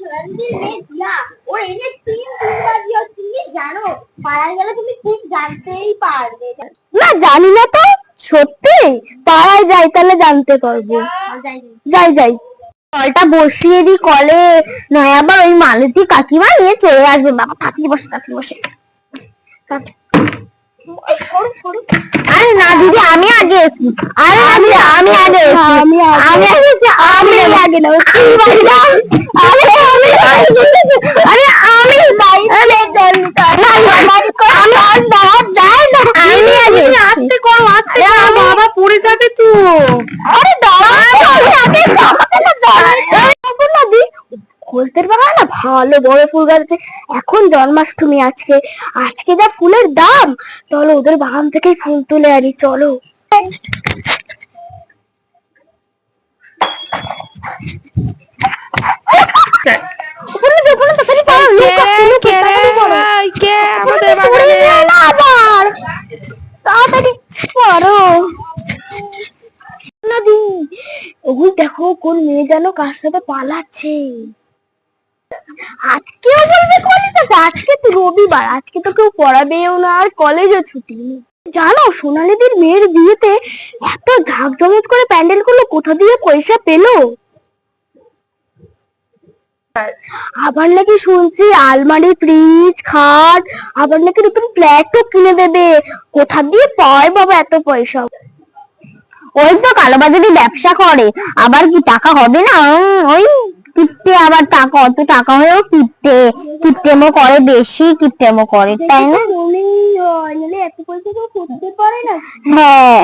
সোনালিদির মেয়ে দিয়া ওর এনে তিনবার তুমি জানো, পাড়ায় গেলে তুমি ঠিক জানতেই পারবে। না জানি না তো, সত্যি পাড়ায় যাই তাহলে জানতে পারবো। যাই যাই, কলটা বসিয়ে দি কলে, নয় আবার ওই মালতী কাকিমা নিয়ে চলে আসবে। বাবা তাড়াতাড়ি বসে, তাড়াতাড়ি বসে। আরে না দিদি, আমি আগে এসি। আরে আমি আগে এসি, আমি আগে না। আরে আমি আসতে কর, আসতে কর, বাবা পড়ে যাবে তো। আরে খোলতের বাগান না ভালো বড় ফুল গাছ আছে। এখন জন্মাষ্টমী, আজকে আজকে যা ফুলের দাম, চলো ওদের বাগান থেকেই ফুল তুলে আনি, চলো। দেখো কোন মেয়ে যেন কার সাথে পালাচ্ছে। আজকেও বলবে কলেজ, আজকে তো রবিবার, আজকে তো কেউ পড়াবেও না আর কলেজও ছুটি। জানো সোনালিদির মেয়ের বিয়েতে এত ঝাঁকজমক করে প্যান্ডেল গুলো কোথা দিয়ে পয়সা পেলো? আবার নাকি শুনছি আলমারি, ফ্রিজ, খাট, আবার নাকি নতুন ফ্ল্যাটও কিনে দেবে। কোথা দিয়ে পায় বাবা এত পয়সা? ওই তো কালোবাজারি ব্যবসা করে, আবার কি টাকা হবে না? ওই কিপটে, আবার টাকা, অত টাকা হয়েও কিপটে, কিপটেমো করে, বেশি কিপটেমো করে, তাই না? এত পয়সা তো করতে পারে না। হ্যাঁ।